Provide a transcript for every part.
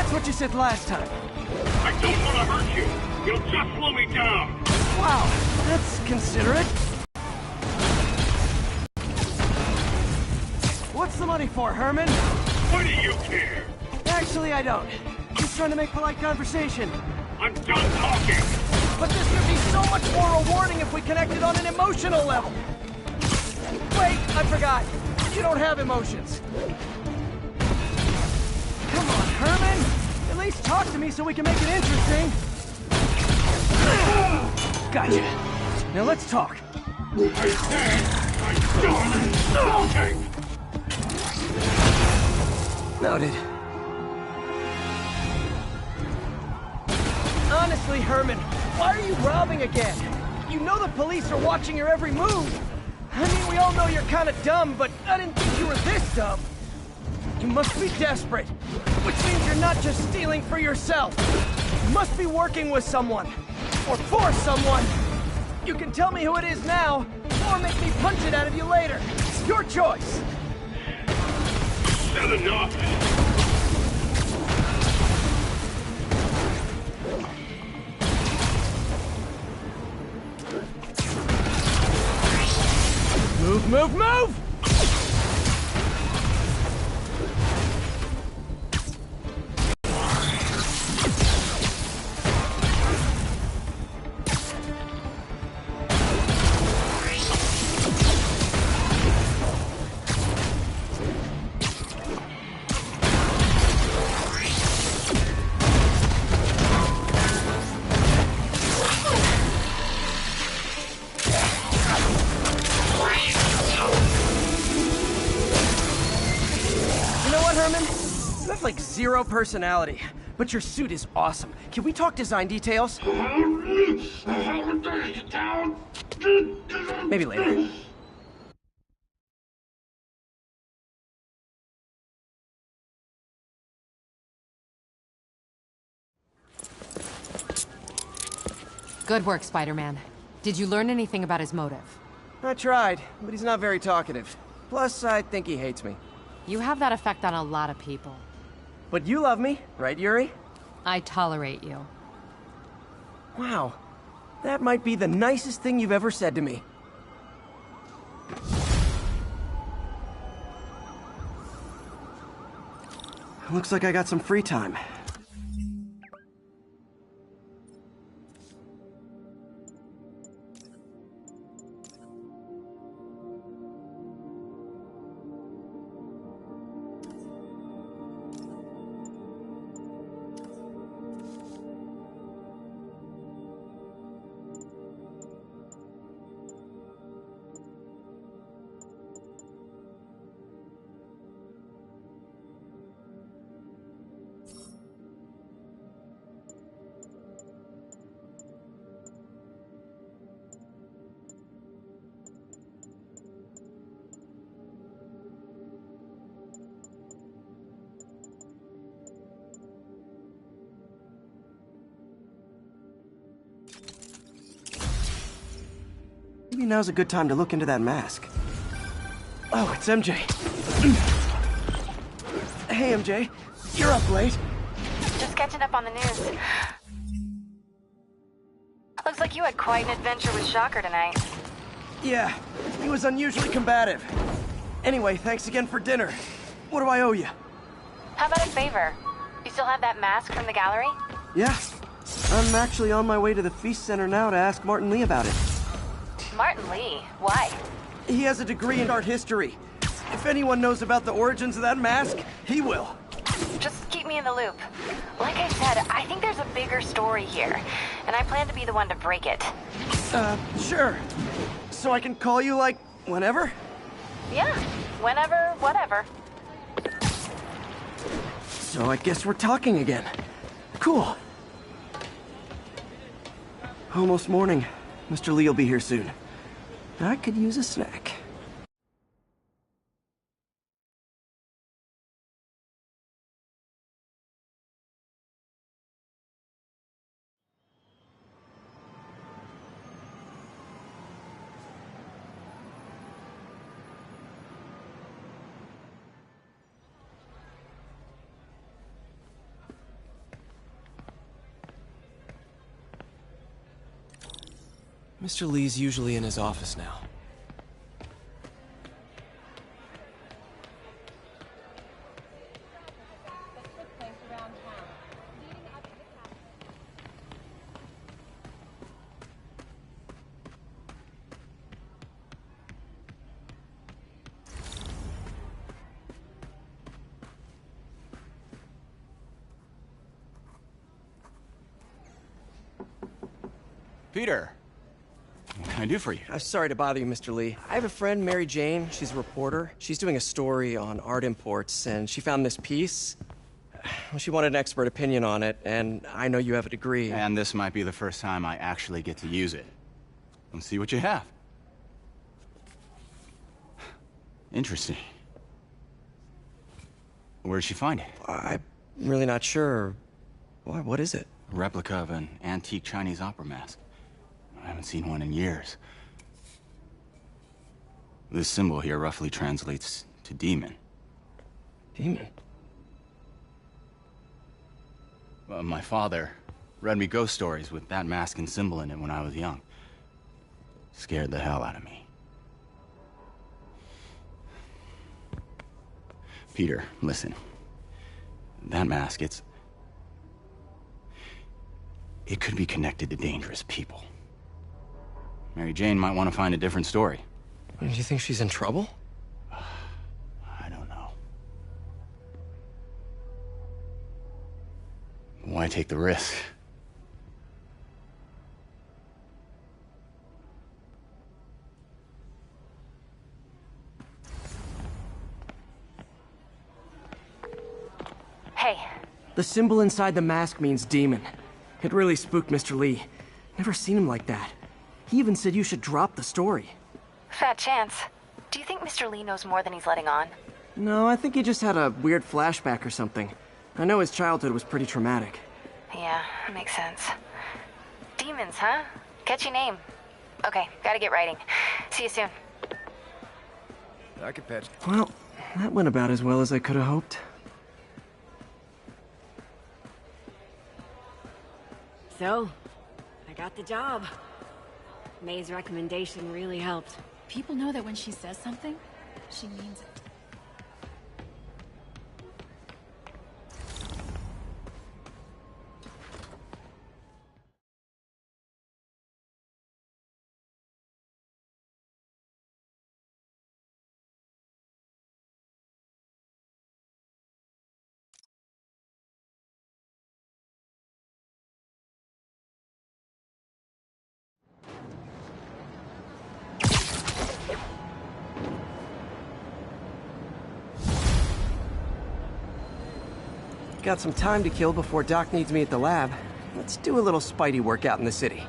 That's what you said last time. I don't want to hurt you. You'll just slow me down. Wow, that's considerate. What's the money for, Herman? Why do you care? Actually, I don't. Just trying to make polite conversation. I'm done talking. But this could be so much more rewarding if we connected on an emotional level. Wait, I forgot. You don't have emotions. Come on, Herman. At least talk to me so we can make it interesting. Gotcha. Now let's talk. I said I'm done talking. Noted. Honestly, Herman, why are you robbing again? You know the police are watching your every move. I mean, we all know you're kind of dumb, but I didn't think you were this dumb. You must be desperate, which means you're not just stealing for yourself. You must be working with someone, or for someone. You can tell me who it is now, or make me punch it out of you later. It's your choice. Said enough. Move, move, move! Like zero personality, but your suit is awesome. Can we talk design details? Maybe later. Good work, Spider-Man. Did you learn anything about his motive? I tried, but he's not very talkative. Plus, I think he hates me. You have that effect on a lot of people. But you love me, right, Yuri? I tolerate you. Wow. That might be the nicest thing you've ever said to me. Looks like I got some free time. Maybe now's a good time to look into that mask. Oh, it's MJ. Hey, MJ. You're up late. Just catching up on the news. Looks like you had quite an adventure with Shocker tonight. Yeah, he was unusually combative. Anyway, thanks again for dinner. What do I owe you? How about a favor? You still have that mask from the gallery? Yeah. I'm actually on my way to the Feast Center now to ask Martin Lee about it. Martin Lee? Why? He has a degree in art history. If anyone knows about the origins of that mask, he will. Just keep me in the loop. Like I said, I think there's a bigger story here, and I plan to be the one to break it. Sure. So I can call you, like, whenever? Yeah, whenever, whatever. So I guess we're talking again. Cool. Almost morning. Mr. Lee will be here soon. I could use a snack. Mr. Lee's usually in his office now. Peter, what can I do for you? I'm sorry to bother you, Mr. Lee. I have a friend, Mary Jane. She's a reporter. She's doing a story on art imports, and she found this piece. She wanted an expert opinion on it, and I know you have a degree. And this might be the first time I actually get to use it. Let's see what you have. Interesting. Where did she find it? I'm really not sure. What is it? A replica of an antique Chinese opera mask. I haven't seen one in years. This symbol here roughly translates to demon. Demon? My father read me ghost stories with that mask and symbol in it when I was young. Scared the hell out of me. Peter, listen. That mask, it could be connected to dangerous people. Mary Jane might want to find a different story. Do you think she's in trouble? I don't know. Why take the risk? Hey, The symbol inside the mask means demon. It really spooked Mr. Lee. Never seen him like that. He even said you should drop the story. fat chance. Do you think Mr. Lee knows more than he's letting on? No, I think he just had a weird flashback or something. I know his childhood was pretty traumatic. Yeah, makes sense. Demons, huh? Catchy name. Okay, gotta get writing. See you soon. I could patch. Well, that went about as well as I could have hoped. So, I got the job. May's recommendation really helped. People know that when she says something, she means it. Got some time to kill before Doc needs me at the lab. Let's do a little Spidey workout in the city.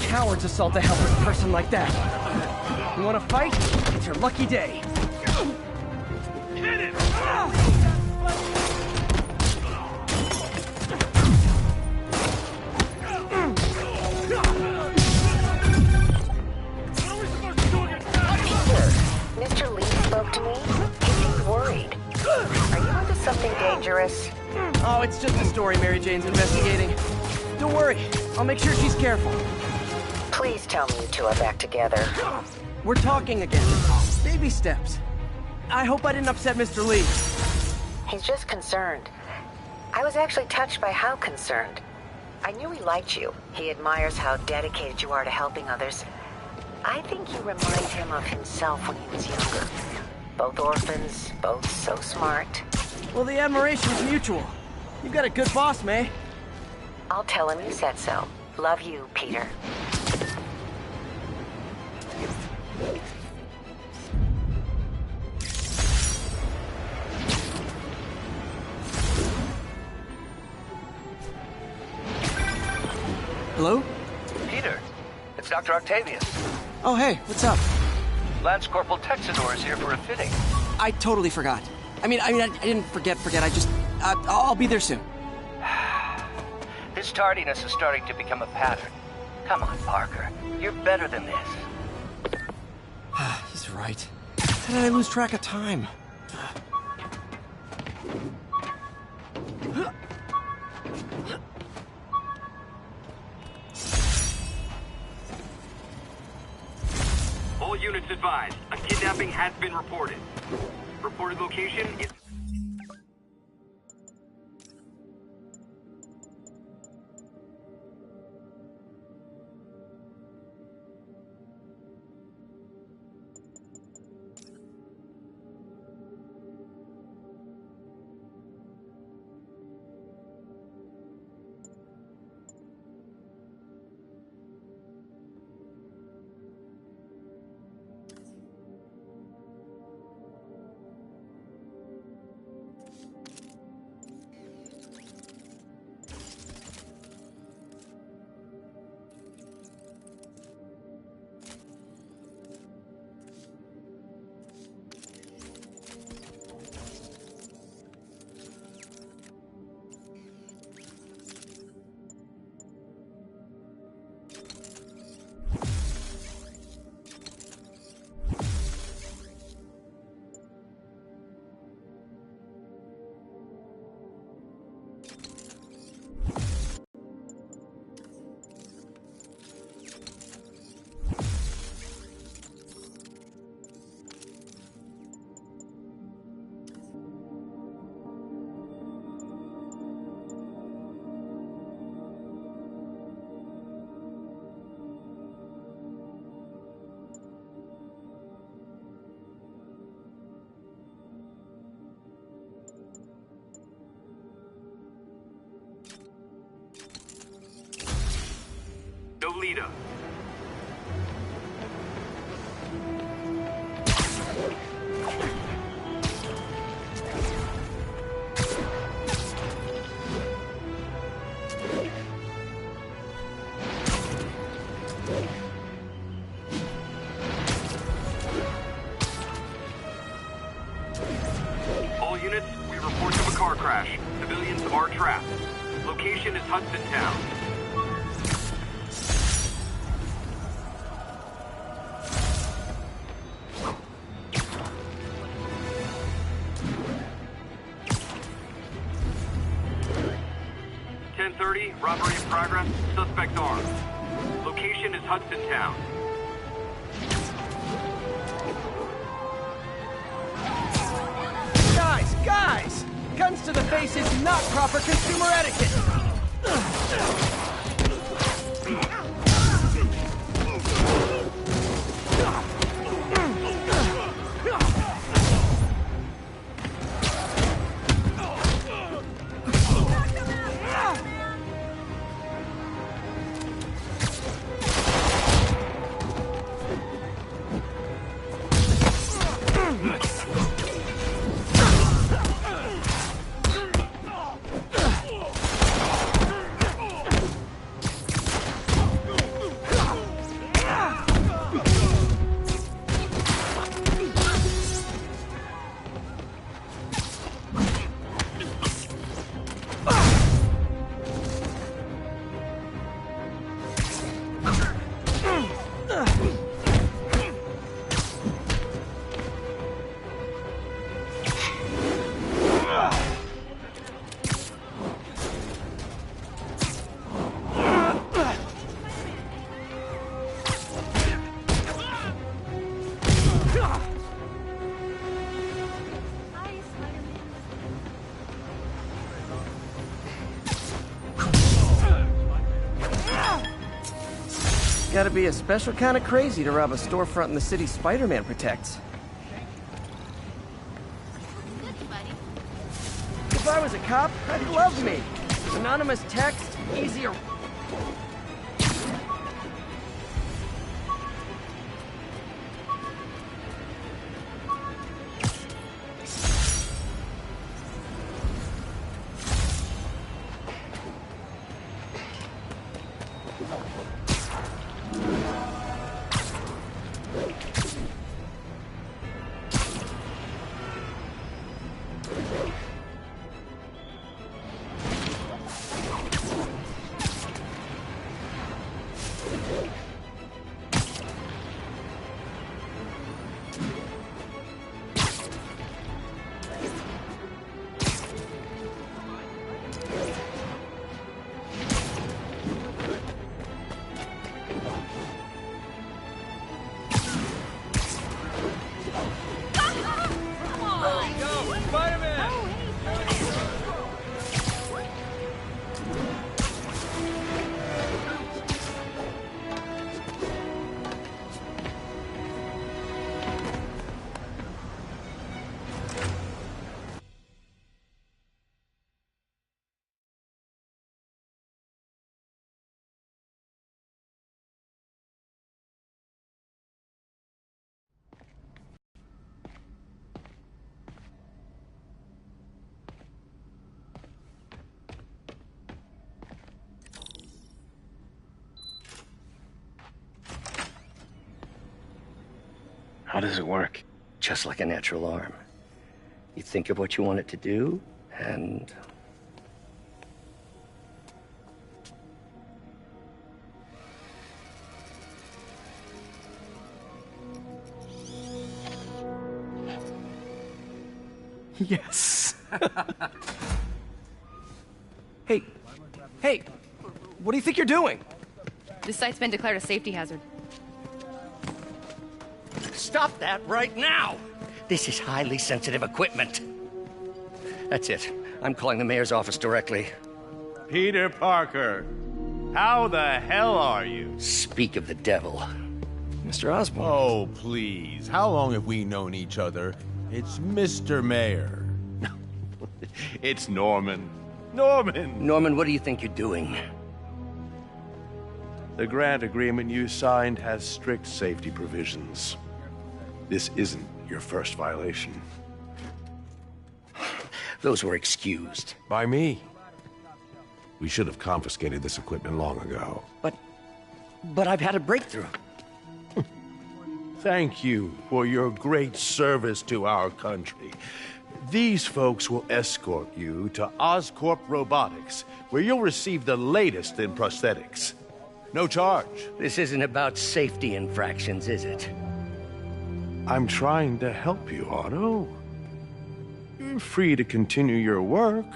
Cowards assault a helpless person like that. You want to fight? It's your lucky day. Hit it! Mr. Lee spoke to me. He seemed worried. Are you into something dangerous? Oh, it's just a story Mary Jane's investigating. Don't worry, I'll make sure she's careful. Please tell me you two are back together. We're talking again. Baby steps. I hope I didn't upset Mr. Lee. He's just concerned. I was actually touched by how concerned. I knew he liked you. He admires how dedicated you are to helping others. I think you remind him of himself when he was younger. Both orphans, both so smart. Well, the admiration's mutual. You've got a good boss, May. I'll tell him you said so. Love you, Peter. Hello? Peter, it's Dr. Octavius. Oh, hey, what's up? Lance Corporal Texador is here for a fitting. I totally forgot. I didn't forget. I just... I'll be there soon. This tardiness is starting to become a pattern. Come on, Parker. You're better than this. He's right. How did I lose track of time? All units advised. A kidnapping has been reported. Reported location is... Lolita. All units, we report of a car crash. Civilians are trapped. Location is Hudson Town. Robbery in progress. Suspect armed. Location is Hudson Town. Guys! Guns to the face is not proper consumer etiquette! Gotta be a special kind of crazy to rob a storefront in the city Spider-Man protects. If I was a cop, I'd love me. Anonymous text, easier... Spider-Man! How does it work? Just like a natural arm. You think of what you want it to do, and... Yes. Hey, what do you think you're doing? This site's been declared a safety hazard. Stop that right now! This is highly sensitive equipment. That's it. I'm calling the mayor's office directly. Peter Parker, how the hell are you? Speak of the devil. Mr. Osborn. Oh, please. How long have we known each other? It's Mr. Mayor. It's Norman. Norman, what do you think you're doing? The grant agreement you signed has strict safety provisions. This isn't your first violation. Those were excused. By me. We should have confiscated this equipment long ago. But I've had a breakthrough. Thank you for your great service to our country. These folks will escort you to Oscorp Robotics, where you'll receive the latest in prosthetics. No charge. This isn't about safety infractions, is it? I'm trying to help you, Otto. You're free to continue your work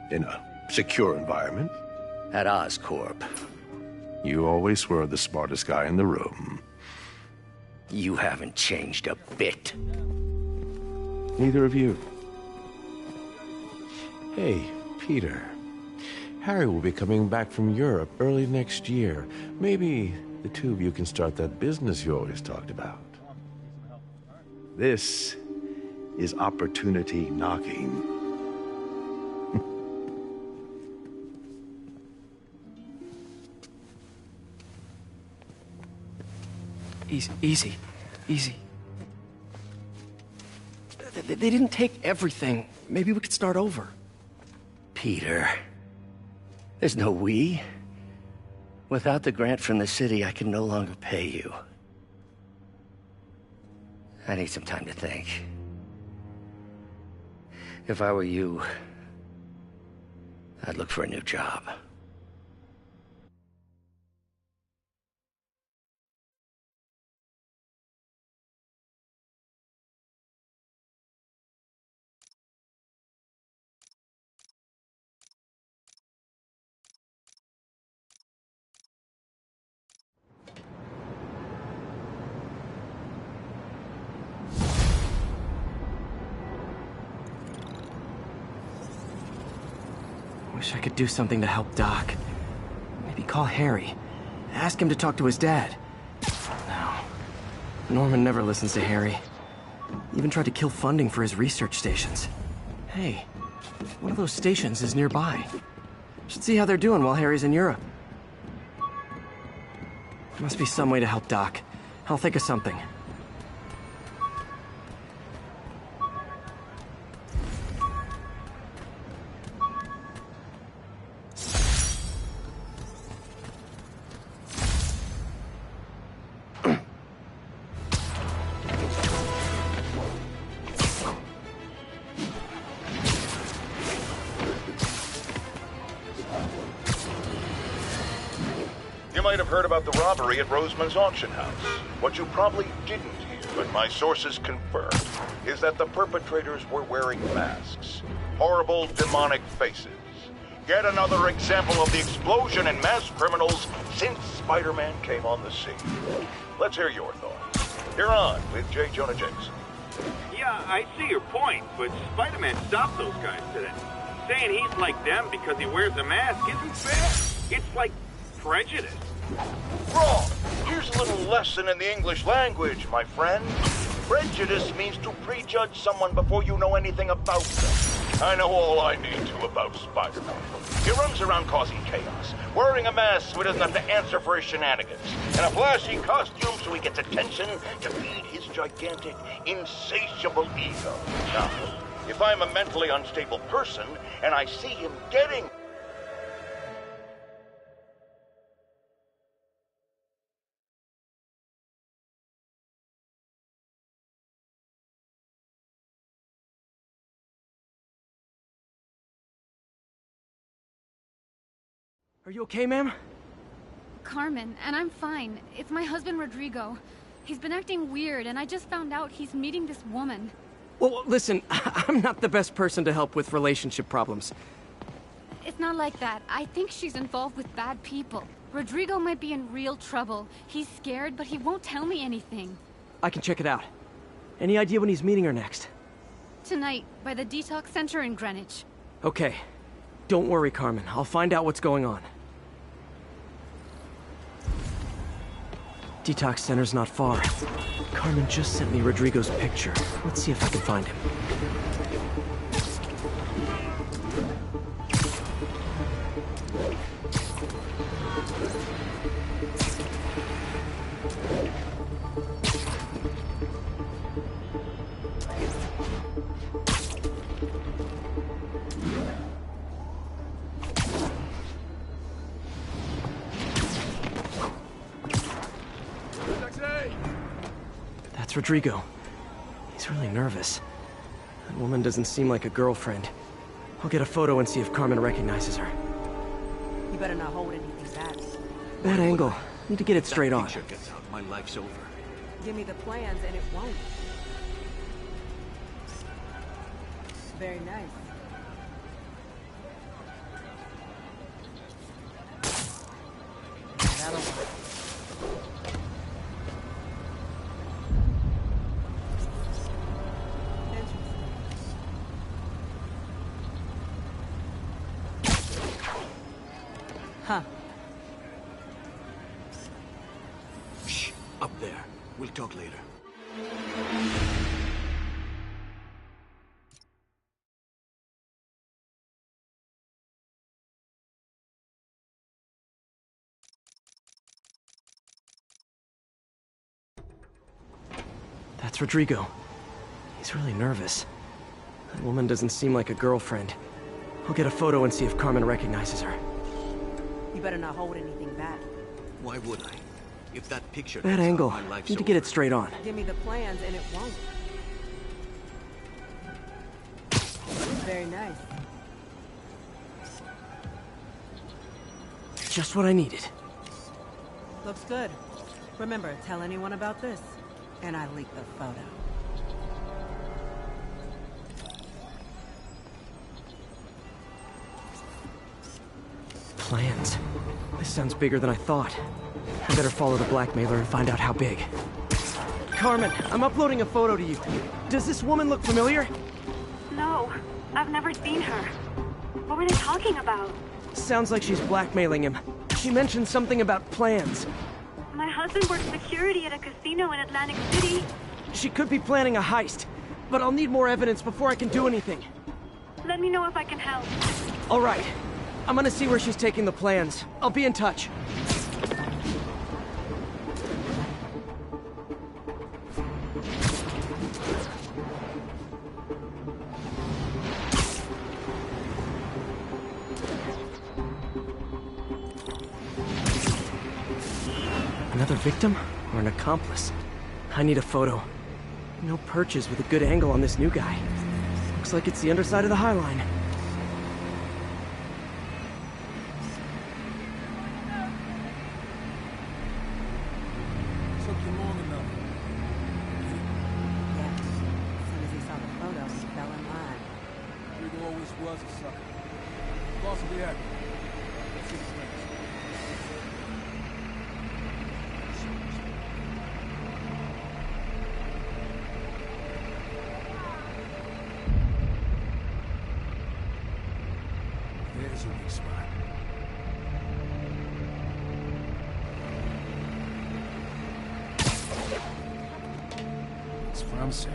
in a secure environment. At Oscorp. You always were the smartest guy in the room. You haven't changed a bit. Neither of you. Hey, Peter. Harry will be coming back from Europe early next year. Maybe the two of you can start that business you always talked about. This is opportunity knocking. Easy. They didn't take everything. Maybe we could start over. Peter, there's no we. Without the grant from the city, I can no longer pay you. I need some time to think. If I were you, I'd look for a new job. Wish I could do something to help Doc. Maybe call Harry. Ask him to talk to his dad. No. Norman never listens to Harry. Even tried to kill funding for his research stations. Hey, one of those stations is nearby. Should see how they're doing while Harry's in Europe. Must be some way to help Doc. I'll think of something. might have heard about the robbery at Roseman's auction house. What you probably didn't hear, but my sources confirmed, is that the perpetrators were wearing masks. Horrible, demonic faces. Yet another example of the explosion in mass criminals since Spider-Man came on the scene. Let's hear your thoughts. You're on with J. Jonah Jameson. Yeah, I see your point, but Spider-Man stopped those guys today. Saying he's like them because he wears a mask isn't fair. It's like prejudice. Wrong. Here's a little lesson in the English language, my friend. Prejudice means to prejudge someone before you know anything about them. I know all I need to about Spider-Man. He runs around causing chaos, wearing a mask so he doesn't have to answer for his shenanigans, and a flashy costume so he gets attention to feed his gigantic, insatiable ego. Now, if I'm a mentally unstable person and I see him getting... Are you okay, ma'am? Carmen, and I'm fine. It's my husband, Rodrigo. He's been acting weird, and I just found out he's meeting this woman. Well, listen, I'm not the best person to help with relationship problems. It's not like that. I think she's involved with bad people. Rodrigo might be in real trouble. He's scared, but he won't tell me anything. I can check it out. Any idea when he's meeting her next? Tonight, by the detox center in Greenwich. Okay. Don't worry, Carmen. I'll find out what's going on. Detox center's not far. Carmen just sent me Rodrigo's picture. Let's see if I can find him. That's Rodrigo. He's really nervous. That woman doesn't seem like a girlfriend. I'll get a photo and see if Carmen recognizes her. You better not hold anything back. Bad angle. Need to get it straight on. Gets out, my life's over. Give me the plans and it won't. Very nice. That'll work. Huh. Shh, up there. We'll talk later. That's Rodrigo. He's really nervous. That woman doesn't seem like a girlfriend. I'll get a photo and see if Carmen recognizes her. You better not hold anything back. Why would I? If that picture Bad gets angle. out, my life's Need to over. get it straight on. Give me the plans and it won't. Very nice. Just what I needed. Looks good. Remember, tell anyone about this, and I leak the photo. Plans. This sounds bigger than I thought. I better follow the blackmailer and find out how big. Carmen, I'm uploading a photo to you. Does this woman look familiar? No, I've never seen her. What were they talking about? Sounds like she's blackmailing him. She mentioned something about plans. My husband works security at a casino in Atlantic City. She could be planning a heist, but I'll need more evidence before I can do anything. Let me know if I can help. All right. I'm gonna see where she's taking the plans. I'll be in touch. Another victim or an accomplice? I need a photo. No perches with a good angle on this new guy. Looks like it's the underside of the High Line. Took you long enough. Yeah. As soon as he saw the photo, he fell in line. Rodrigo always was a sucker. Boss will be happy. Let's see what's next. is your weak spot. It's promising.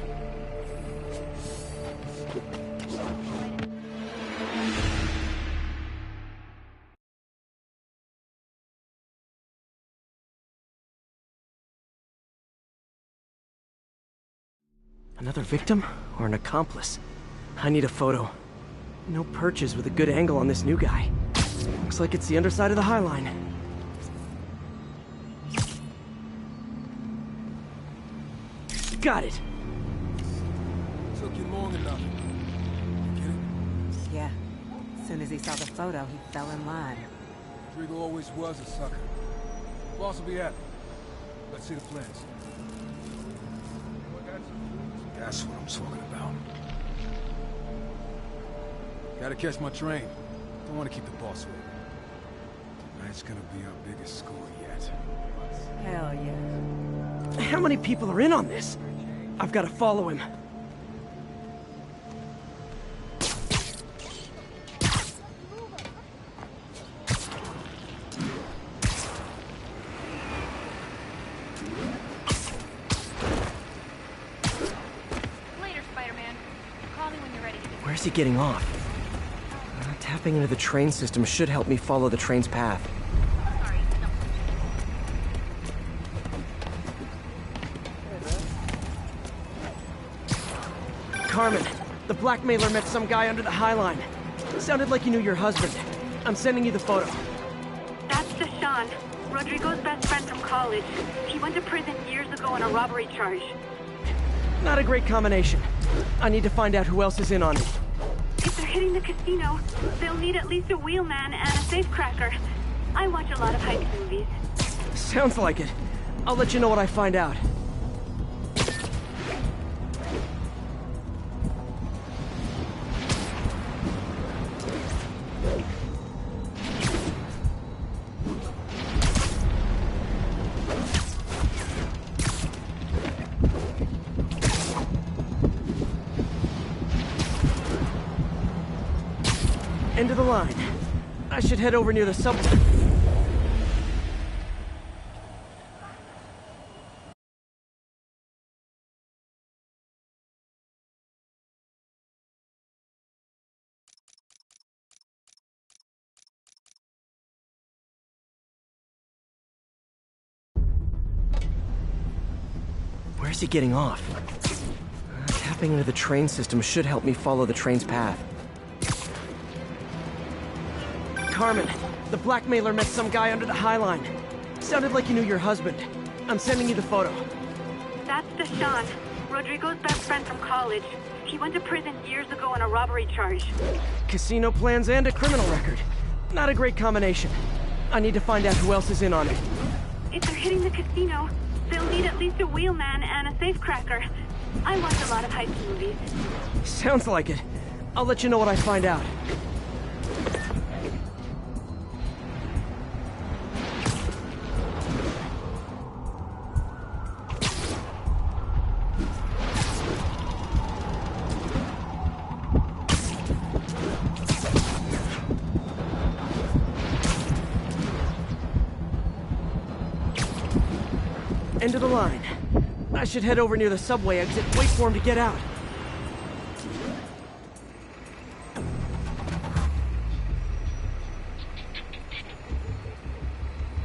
Another victim or an accomplice? I need a photo. No perches with a good angle on this new guy. Looks like it's the underside of the High Line. Got it! Took you long enough. Get it? Yeah. As soon as he saw the photo, he fell in line. Rodrigo always was a sucker. Boss will be happy. Let's see the plans. That's what I'm talking about. Gotta catch my train. Don't want to keep the boss waiting. Tonight's gonna be our biggest score yet. Hell yeah. How many people are in on this? I've got to follow him. Later, Spider-Man. Call me when you're ready. Where's he getting off? Tapping into the train system should help me follow the train's path. Carmen, the blackmailer met some guy under the High Line. Sounded like you knew your husband. I'm sending you the photo. That's Deshaun, Rodrigo's best friend from college. He went to prison years ago on a robbery charge. Not a great combination. I need to find out who else is in on it. If they're hitting the casino, they'll need at least a wheelman and a safecracker. I watch a lot of heist movies. Sounds like it. I'll let you know what I find out. End of the line. I should head over near the subway. Where's he getting off? Tapping into the train system should help me follow the train's path. Carmen, the blackmailer met some guy under the High Line. Sounded like you knew your husband. I'm sending you the photo. That's Deshaun, Rodrigo's best friend from college. He went to prison years ago on a robbery charge. Casino plans and a criminal record. Not a great combination. I need to find out who else is in on it. If they're hitting the casino, they'll need at least a wheelman and a safecracker. I watch a lot of heist movies. Sounds like it. I'll let you know what I find out. End of the line. I should head over near the subway exit, wait for him to get out.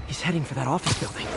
He's heading for that office building.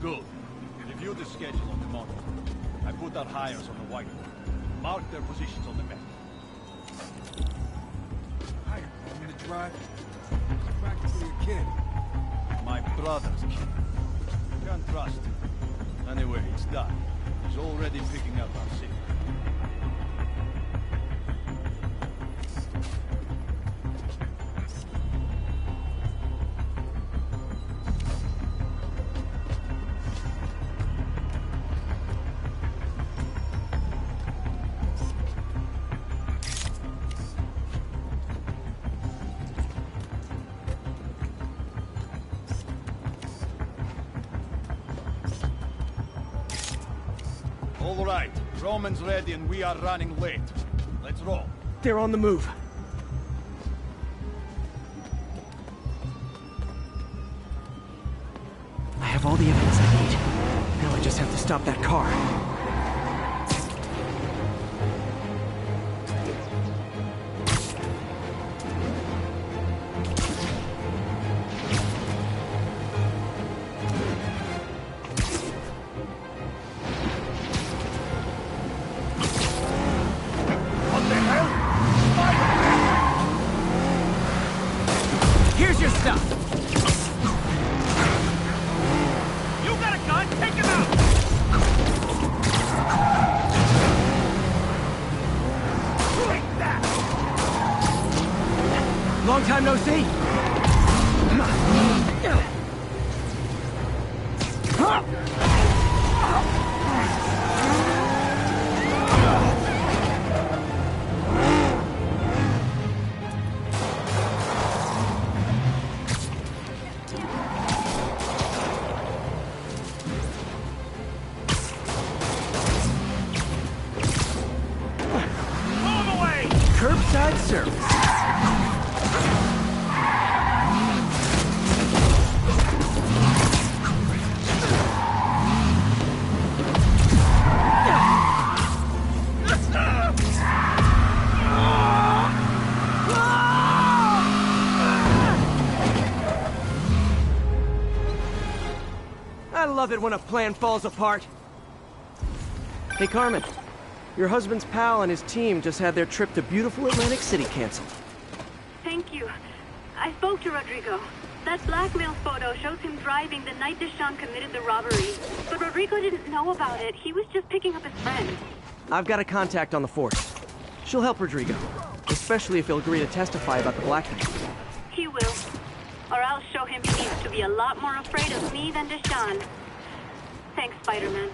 Good. Review the schedule on the monitor. I put out hires on the whiteboard. Mark their positions on the map. Hi, want me to drive? He's practically a kid. My brother's kid. Can't trust him. Anyway, it's done. He's already picking up our signal. All right, Roman's ready and we are running late. Let's roll. They're on the move. I have all the evidence I need. Now I just have to stop that car. What the hell? Here's your stuff. You got a gun? Take him out! Take that! Long time no see. Curbside service. I love it when a plan falls apart. Hey, Carmen. Your husband's pal and his team just had their trip to beautiful Atlantic City canceled. Thank you. I spoke to Rodrigo. That blackmail photo shows him driving the night Deshawn committed the robbery. But Rodrigo didn't know about it. He was just picking up his friend. I've got a contact on the force. She'll help Rodrigo, especially if he'll agree to testify about the blackmail. He will. Or I'll show him he needs to be a lot more afraid of me than Deshawn. Thanks, Spider-Man.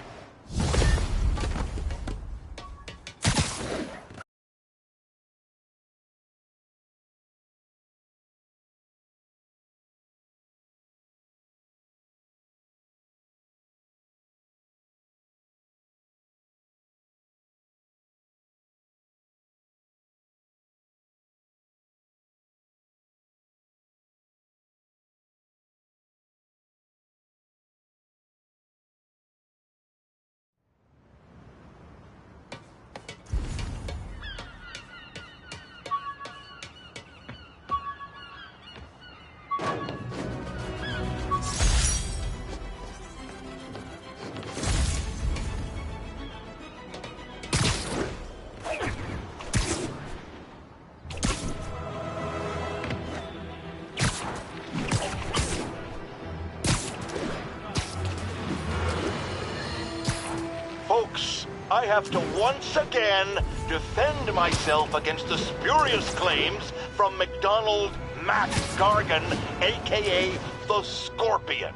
Folks, I have to once again defend myself against the spurious claims from McDonald Matt Gargan, a.k.a. the Scorpion.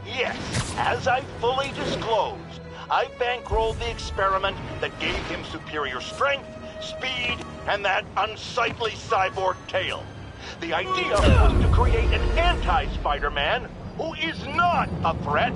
Yes, as I fully disclosed, I bankrolled the experiment that gave him superior strength, speed, and that unsightly cyborg tail. The idea was to create an anti-Spider-Man who is not a threat.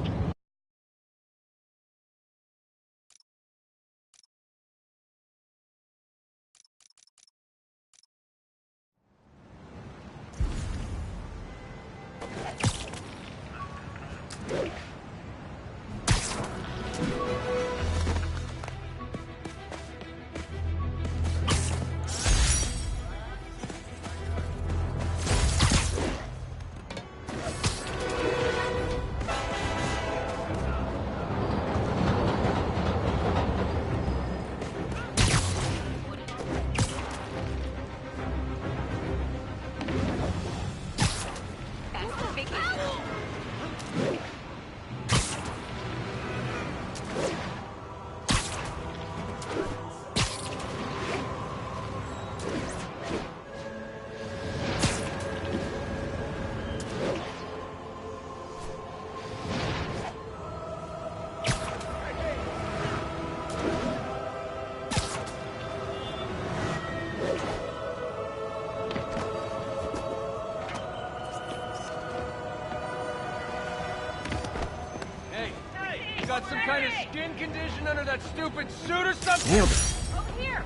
Skin condition under that stupid suit or something? Nailed it. Over here!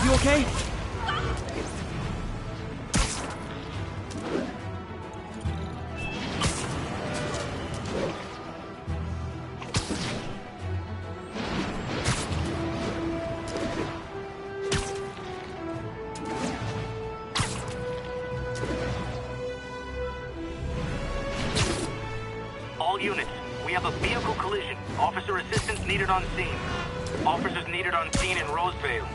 You okay? All units, we have a vehicle collision. Officer assistance needed on scene. Officers needed on scene in Rosevale.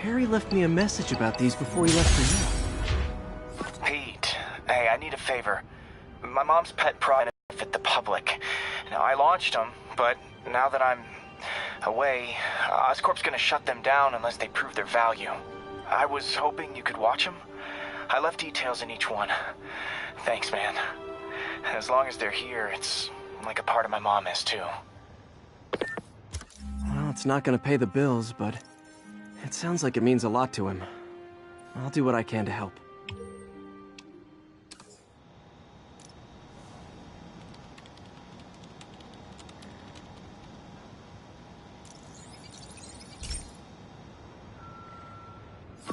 Harry left me a message about these before he left for you. Pete, hey, I need a favor. My mom's pet project benefit the public. Now, I launched them, but now that I'm away, Oscorp's gonna shut them down unless they prove their value. I was hoping you could watch them. I left details in each one. Thanks, man. As long as they're here, it's like a part of my mom is, too. Well, it's not gonna pay the bills, but it sounds like it means a lot to him. I'll do what I can to help.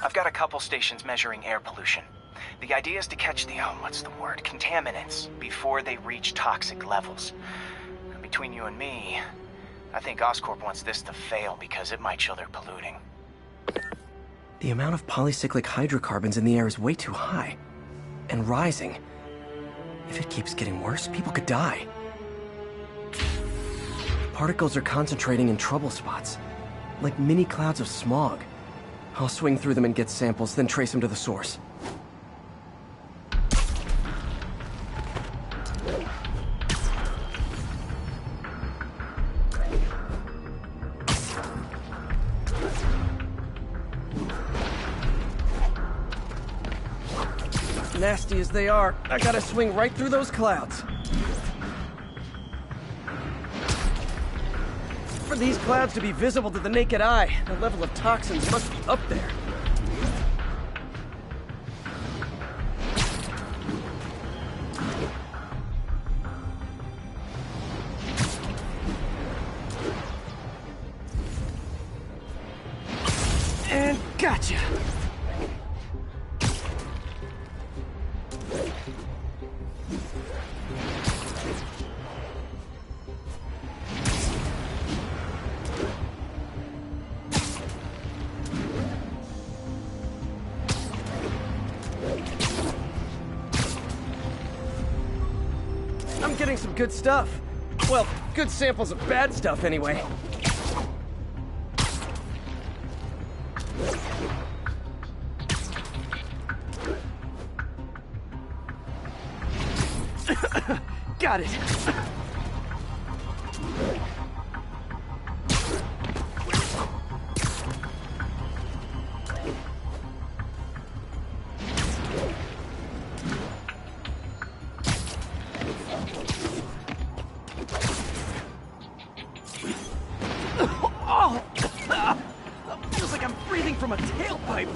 I've got a couple stations measuring air pollution. The idea is to catch the, contaminants before they reach toxic levels. Between you and me, I think Oscorp wants this to fail because it might show they're polluting. The amount of polycyclic hydrocarbons in the air is way too high. And rising. If it keeps getting worse, people could die. Particles are concentrating in trouble spots, like mini clouds of smog. I'll swing through them and get samples, then trace them to the source. Nasty as they are, I gotta swing right through those clouds. For these clouds to be visible to the naked eye, the level of toxins must be up there. And gotcha! I'm getting some good stuff. Well, good samples of bad stuff, anyway. Got it. Oh! Feels like I'm breathing from a tailpipe.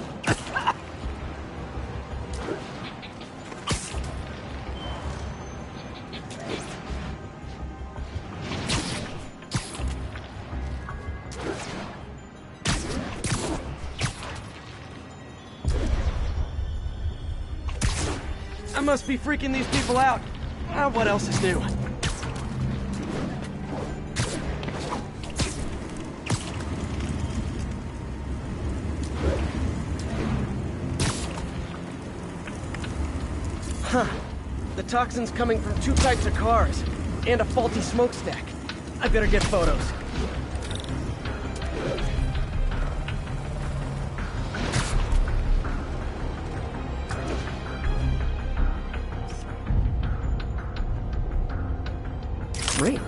I must be freaking these people out. What else is new? Huh. The toxin's coming from two types of cars, and a faulty smokestack. I better get photos.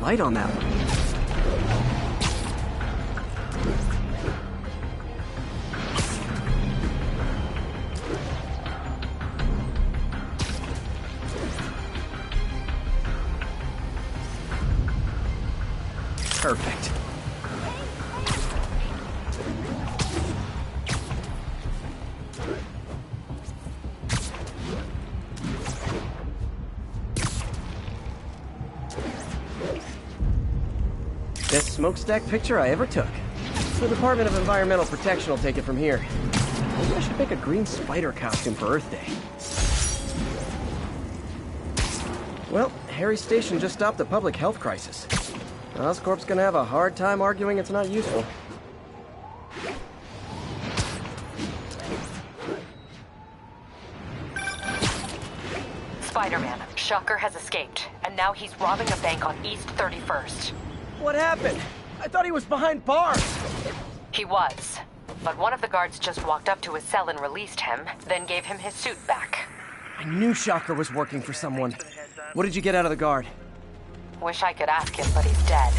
light on that one. Perfect. Best smokestack picture I ever took. The Department of Environmental Protection will take it from here. Maybe I should make a green spider costume for Earth Day. Well, Harry's station just stopped a public health crisis. Oscorp's gonna have a hard time arguing it's not useful. Spider-Man, Shocker has escaped, and now he's robbing a bank on East 31st. What happened? I thought he was behind bars. He was, but one of the guards just walked up to his cell and released him, then gave him his suit back. I knew Shocker was working for someone. What did you get out of the guard? Wish I could ask him, but he's dead.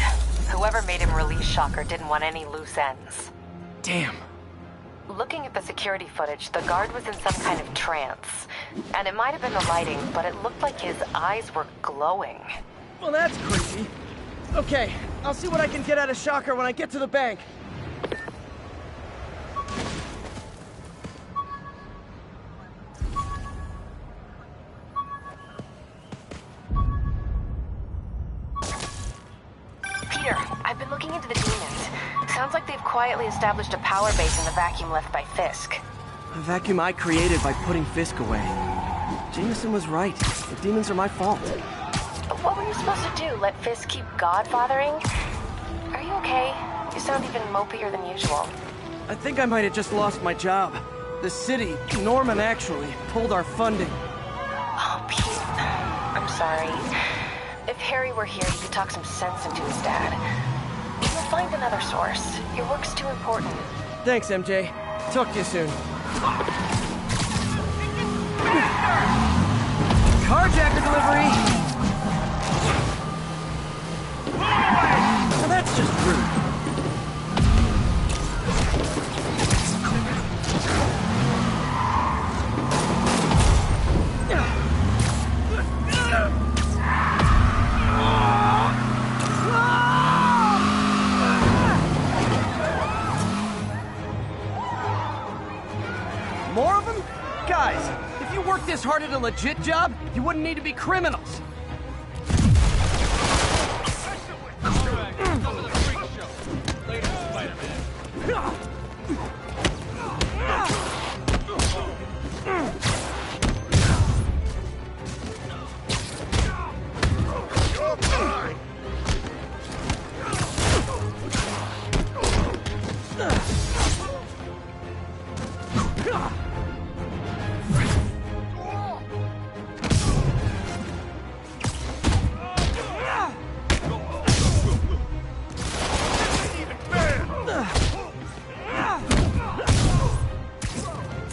Whoever made him release Shocker didn't want any loose ends. Damn. Looking at the security footage, the guard was in some kind of trance. And it might have been the lighting, but it looked like his eyes were glowing. Well, that's creepy. Okay, I'll see what I can get out of Shocker when I get to the bank. Peter, I've been looking into the demons. Sounds like they've quietly established a power base in the vacuum left by Fisk. A vacuum I created by putting Fisk away. Jameson was right. The demons are my fault. What were you supposed to do? Let Fisk keep godfathering? Are you okay? You sound even mopier than usual. I think I might have just lost my job. The city, Norman actually, pulled our funding. Oh, Pete. I'm sorry. If Harry were here, you could talk some sense into his dad. You'll find another source. Your work's too important. Thanks, MJ. Talk to you soon. Carjacker delivery! Now that's just rude. More of them? Guys, if you worked this hard at a legit job, you wouldn't need to be criminals.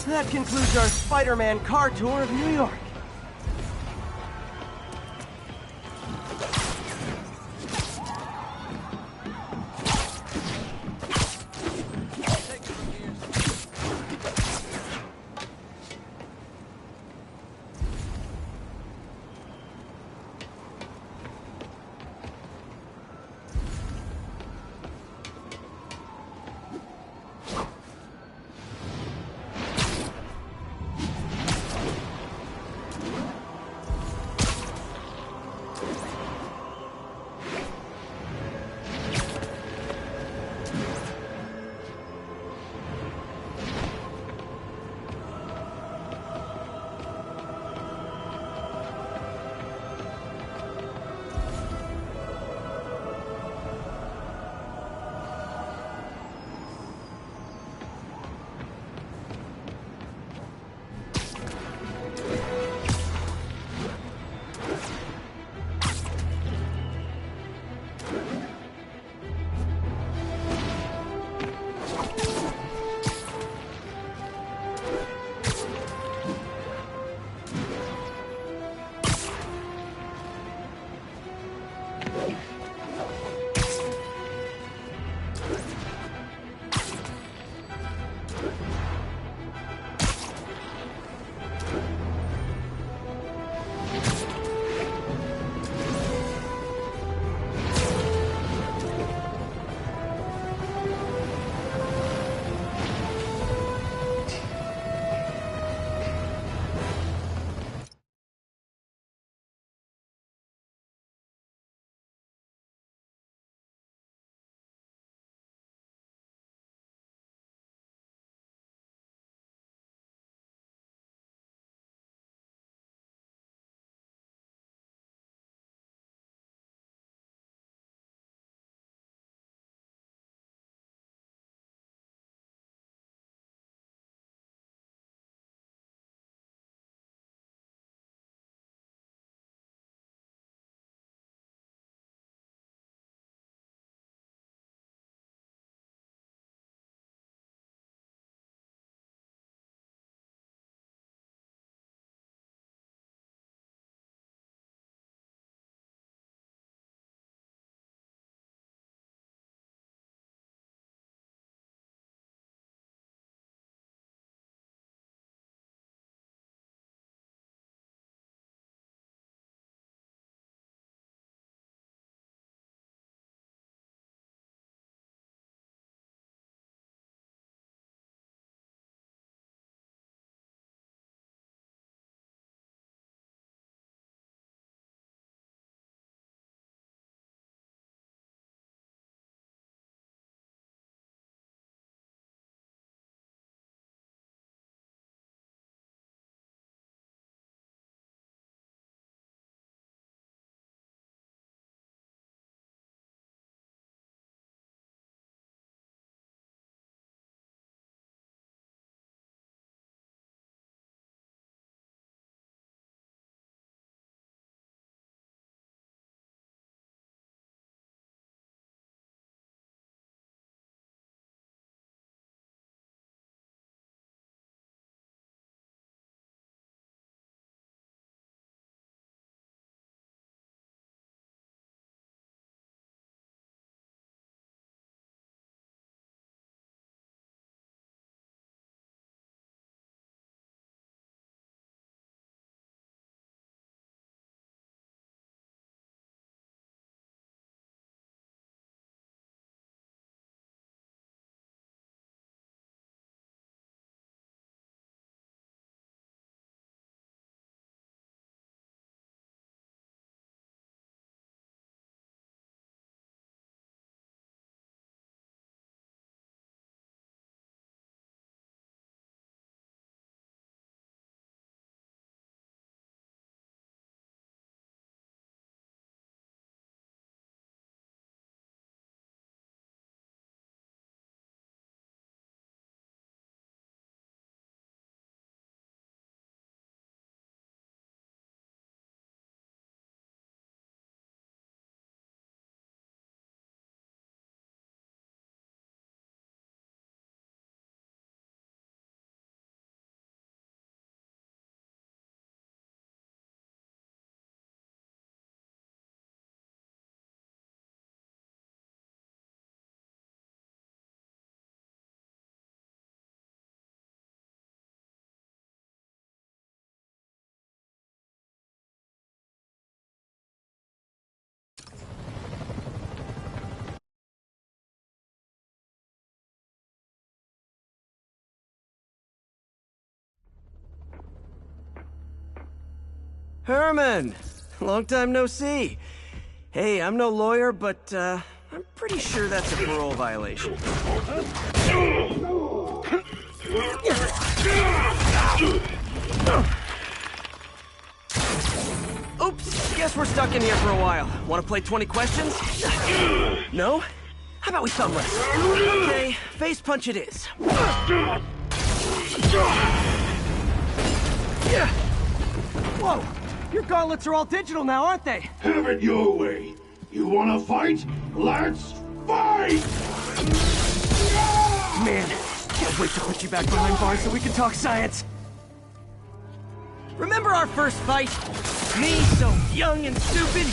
That concludes our Spider-Man car tour of New York. Herman! Long time no see. Hey, I'm no lawyer, but, I'm pretty sure that's a parole violation. Oops, guess we're stuck in here for a while. Want to play 20 questions? No? How about we thumb wrestle? Okay, face punch it is. Whoa! Your gauntlets are all digital now, aren't they? Have it your way. You wanna fight? Let's fight! Man, can't wait to put you back behind bars so we can talk science. Remember our first fight? Me, so young and stupid.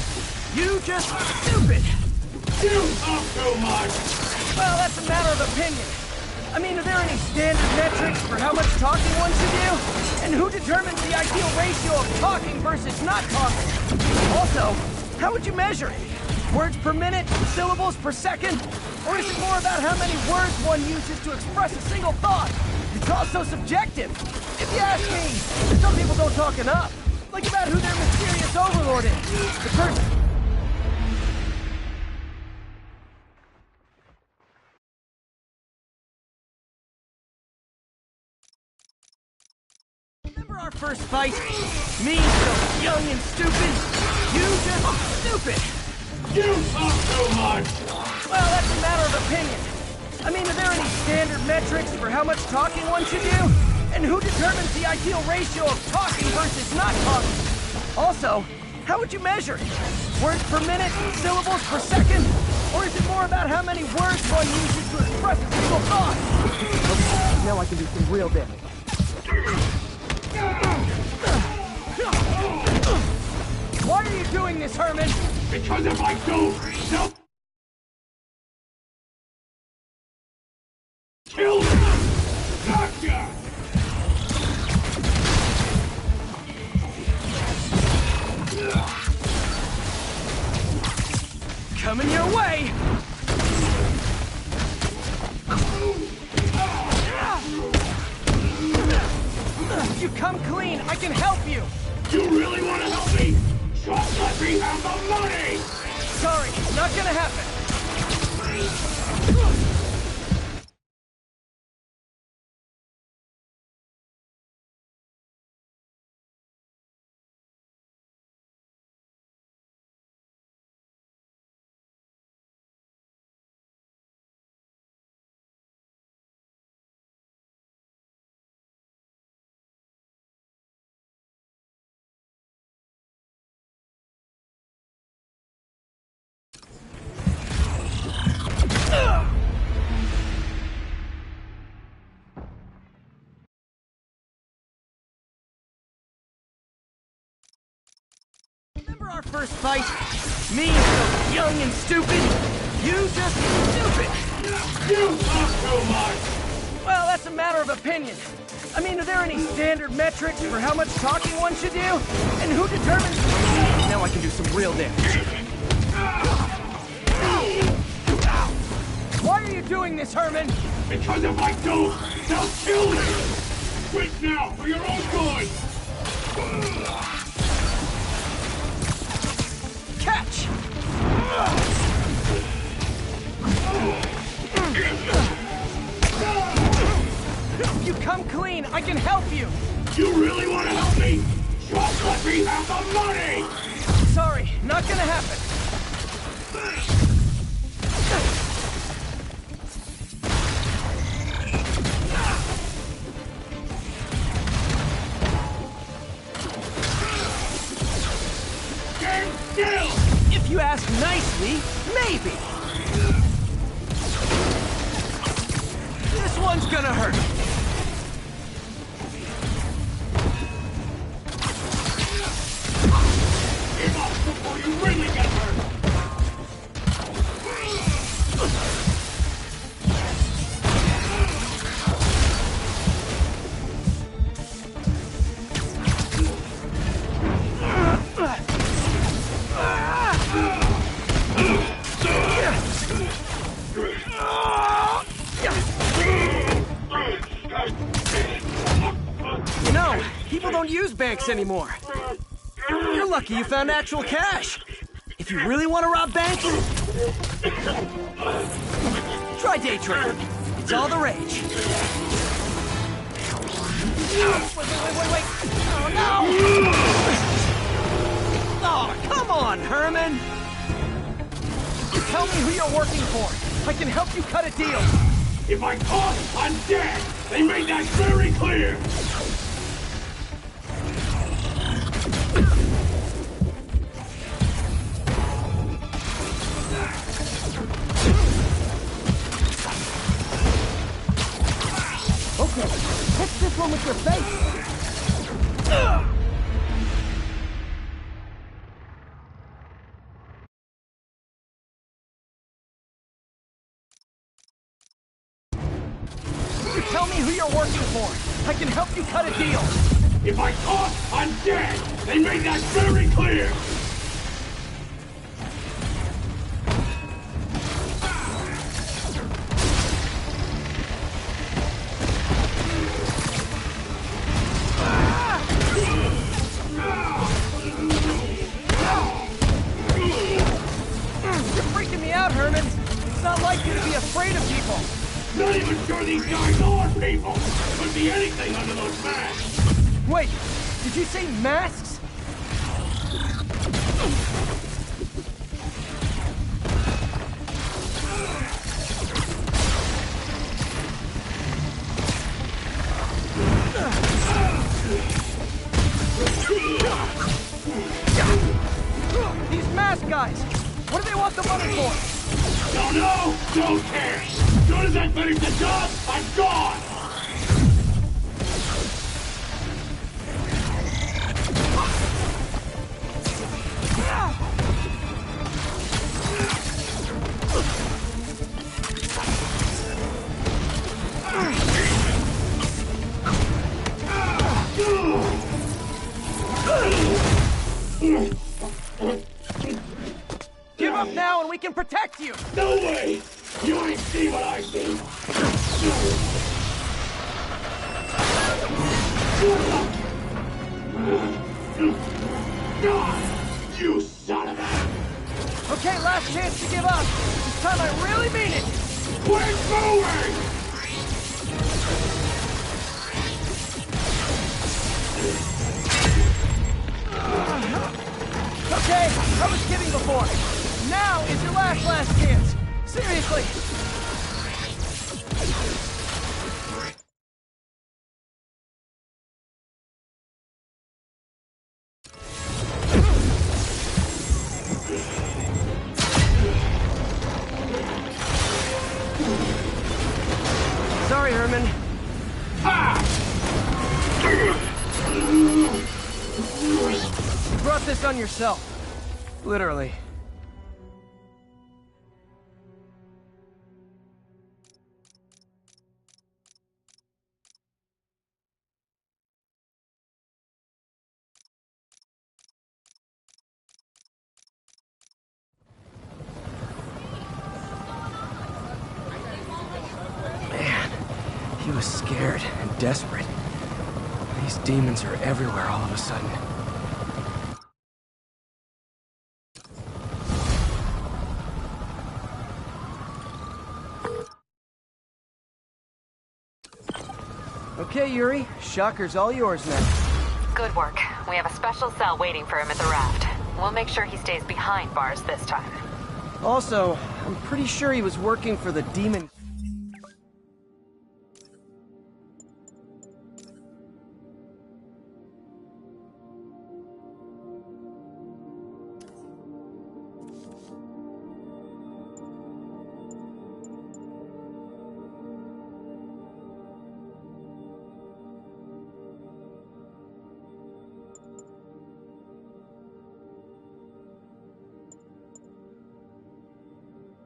You just stupid. You talk too much! Well, that's a matter of opinion. I mean, are there any standard metrics for how much talking one should do? And who determines the ideal ratio of talking versus not talking? Also, how would you measure it? Words per minute? Syllables per second? Or is it more about how many words one uses to express a single thought? It's all so subjective. If you ask me, some people don't talk enough. Like about who their mysterious overlord is. The person... Remember our first fight? Me, so young and stupid. You just stupid. You talk too much! Well, that's a matter of opinion. I mean, are there any standard metrics for how much talking one should do? And who determines the ideal ratio of talking versus not talking? Also, how would you measure it? Words per minute? Syllables per second? Or is it more about how many words one uses to express a single thought? Okay, now I can do some real damage. Why are you doing this, Herman? Because if I don't, they'll... kill me! Gotcha! Coming your way! If you come clean, I can help you! You really want to help me? Just let me have the money! Sorry, not gonna happen. Remember our first fight? Me, so young and stupid. You just stupid. You talk too much! Well, that's a matter of opinion. I mean, are there any standard metrics for how much talking one should do? And who determines... Now I can do some real damage. Why are you doing this, Herman? Because if I don't, they'll kill me! Quit now, for your own good! Catch! If you come clean, I can help you! You really want to help me? Just let me have the money! Sorry, not gonna happen. Stand still! If you ask nicely, maybe. This one's gonna hurt. Give up before you really get hurt! You know, people don't use banks anymore. lucky you found actual cash. If you really want to rob banks, try day trading. It's all the rage. Wait. Oh, no! Oh, come on, Herman! Tell me who you're working for. I can help you cut a deal. If I talk, I'm dead. They made that very clear. Okay, hit this one with your face. Tell me who you're working for. I can help you cut a deal. If I talk, I'm dead. They made that very clear. You're freaking me out, Herman. It's not like you to be afraid of people. Not even sure these guys are people. Could be anything under those masks. Wait, did you say masks? These mask guys, what do they want the money for? Don't know, don't care. Soon as I finish the job, I'm gone! Give up now and we can protect you! No way! You ain't see what I see! God, you son of a... Okay, last chance to give up. This time I really mean it. Quit moving! Okay, I was kidding before. Now is your last chance. Seriously. Sorry, Herman. You brought this on yourself. Literally. Man, he was scared and desperate. These demons are everywhere all of a sudden. Okay, Yuri. Shocker's all yours now. Good work. We have a special cell waiting for him at the raft. We'll make sure he stays behind bars this time. Also, I'm pretty sure he was working for the demon...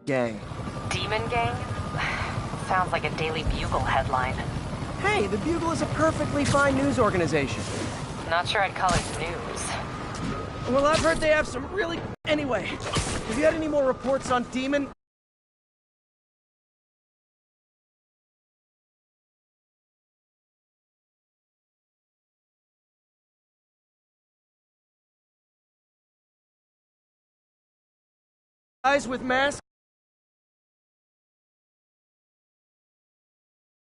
gang. Demon Gang? Sounds like a Daily Bugle headline. Hey, the Bugle is a perfectly fine news organization. Not sure I'd call it news. Well, I've heard they have some really... Anyway, have you had any more reports on Demon? Guys with masks?